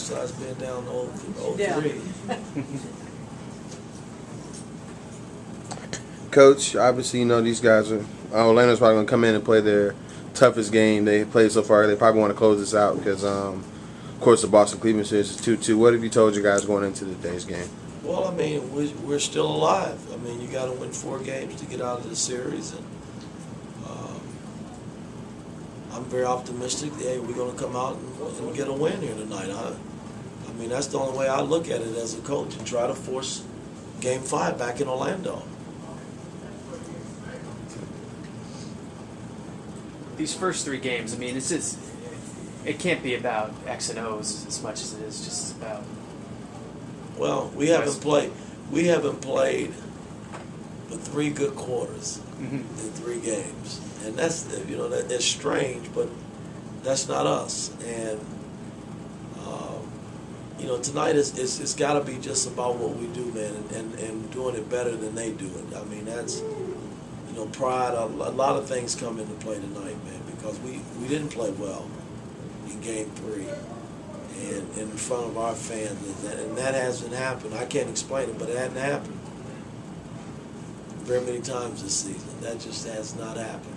besides being down 0-3. Yeah. Coach, obviously, you know these guys are. Orlando's probably going to come in and play their toughest game they played so far. They probably want to close this out because, of course, the Boston-Cleveland series is 2-2. What have you told your guys going into today's game? Well, I mean, we're still alive. I mean, you got to win 4 games to get out of the series, and I'm very optimistic. Hey, we're going to come out and get a win here tonight. I mean, that's the only way I look at it as a coach, and try to force Game 5 back in Orlando. These first 3 games, I mean, it can't be about X and O's as much as it is just about. Well, we haven't played but 3 good quarters in 3 games, and that's that's strange, but that's not us. And tonight it's got to be just about what we do, man, and doing it better than they do it. I mean, that's pride. A lot of things come into play tonight, man, because we didn't play well in Game 3 and in front of our fans, and that hasn't happened. I can't explain it, but it hadn't happened very many times this season. That just has not happened.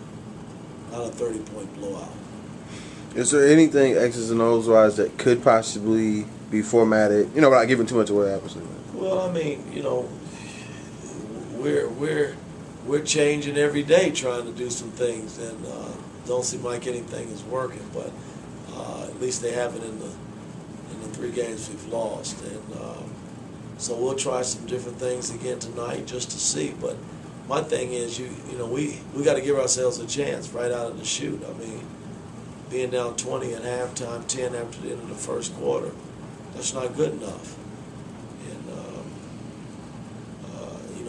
Not a 30-point blowout. Is there anything X's and O's wise that could possibly be formatted? Without giving too much away, obviously. Well, I mean, we're changing every day, trying to do some things, and don't seem like anything is working. But at least they haven't in the 3 games we've lost, and so we'll try some different things again tonight just to see. But my thing is, we got to give ourselves a chance right out of the chute. I mean, being down 20 at halftime, 10 after the end of the first quarter, that's not good enough.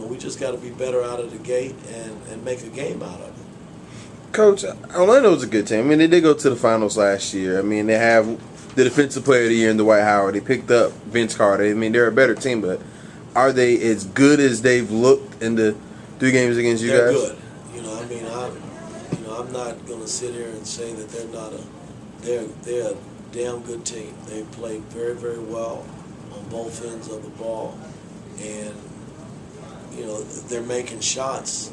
We just got to be better out of the gate and make a game out of it. Coach, Orlando's a good team. I mean, they did go to the finals last year. I mean, they have the defensive player of the year in Dwight Howard. They picked up Vince Carter. I mean, they're a better team, but are they as good as they've looked in the 3 games against you guys? They're good. I'm not going to sit here and say that they're not they're a damn good team. They played very, very well on both ends of the ball, and they're making shots,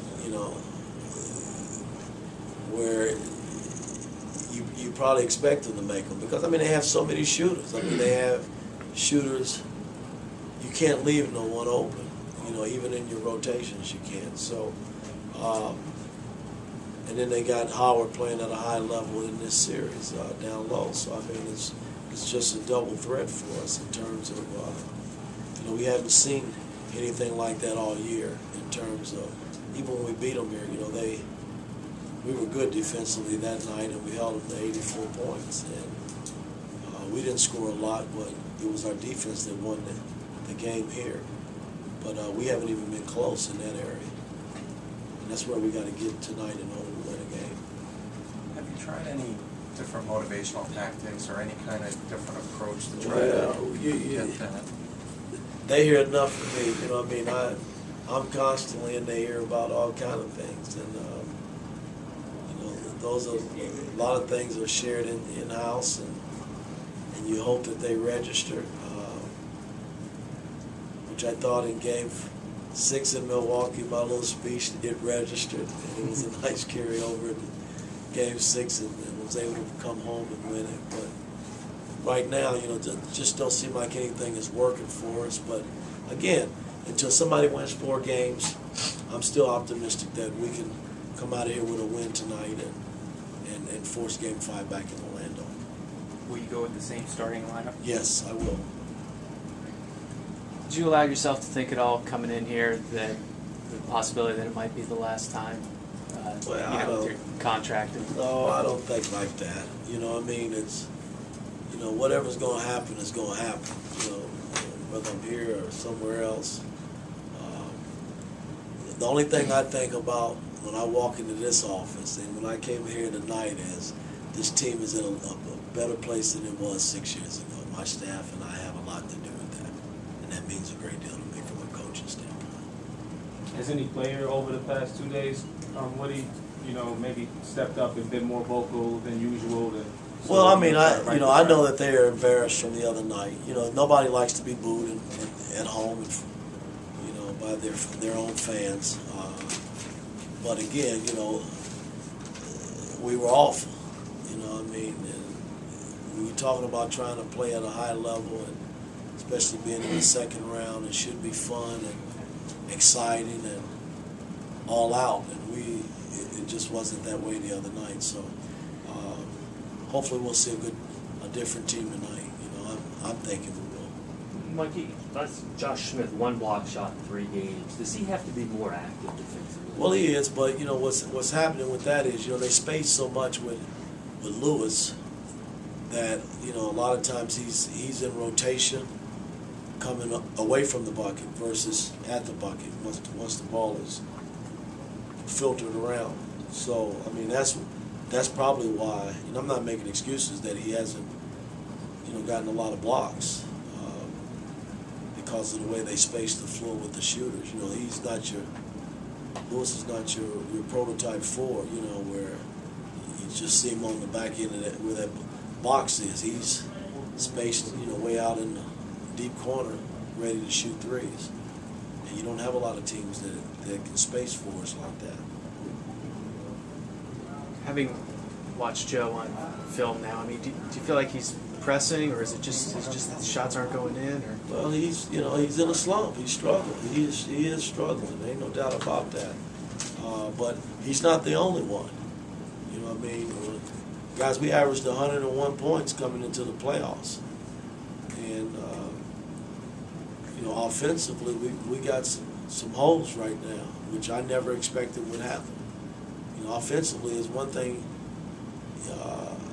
where you probably expect them to make them, because they have so many shooters. I mean, they have shooters. You can't leave no one open. Even in your rotations, you can't. So, and then they got Howard playing at a high level in this series down low. So I mean, it's just a double threat for us in terms of we haven't seen anything like that all year in terms of, even when we beat them here, we were good defensively that night, and we held them to 84 points. And we didn't score a lot, but it was our defense that won the game here. But we haven't even been close in that area. And that's where we got to get tonight in order to win a game. Have you tried any different motivational tactics or any kind of different approach to try to get that? They hear enough from me, I'm constantly in their ear about all kind of things, and those are a lot of things are shared in house, and you hope that they register, which I thought in Game 6 in Milwaukee, my little speech, it registered, and it was a nice carryover in Game 6, and was able to come home and win it. But right now, just don't seem like anything is working for us. But again, until somebody wins 4 games, I'm still optimistic that we can come out of here with a win tonight and force Game 5 back in Orlando. Will you go with the same starting lineup? Yes, I will. Did you allow yourself to think at all coming in here that the possibility that it might be the last time? With your contract. No, I don't think like that. It's. Whatever's going to happen is going to happen, whether I'm here or somewhere else. The only thing I think about when I walk into this office and when I came here tonight is this team is in a better place than it was 6 years ago. My staff and I have a lot to do with that, and that means a great deal to me from a coaching standpoint. Has any player over the past 2 days, Woody, maybe stepped up and been more vocal than usual to Well, I mean, Right I know that they are embarrassed from the other night. You know, nobody likes to be booed at home, by their own fans. But again, we were awful. You know what I mean? And when you're talking about trying to play at a high level, and especially being in the second round, it should be fun and exciting and all out. And it just wasn't that way the other night. So hopefully we'll see a different team tonight. I'm thinking we will. Mikey, that's Josh Smith, 1 block shot in 3 games. Does he have to be more active defensively? Well, he is, but what's happening with that is they space so much with Lewis that a lot of times he's in rotation, coming away from the bucket versus at the bucket once the ball is filtered around. So I mean that's probably why. I'm not making excuses that he hasn't gotten a lot of blocks. Because of the way they space the floor with the shooters. Lewis is not your prototype 4, where you just see him on the back end of that, where that box is. He's spaced, way out in the deep corner, ready to shoot threes. And you don't have a lot of teams that can space fours like that. Having watched Joe on film now, I mean, do you feel like he's pressing, or is it just the shots aren't going in? Or well, he's in a slump. He's struggling. He is struggling. There ain't no doubt about that. But he's not the only one. You know what I mean? Guys, we averaged 101 points coming into the playoffs, and offensively we got some holes right now, which I never expected would happen. Offensively is one thing.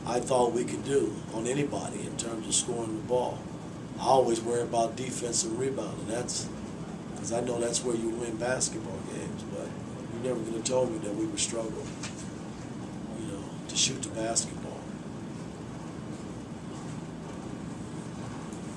I thought we could do on anybody in terms of scoring the ball. I always worry about defense and rebounding. That's because I know that's where you win basketball games. But you never could have told me that we were struggling, to shoot the basketball.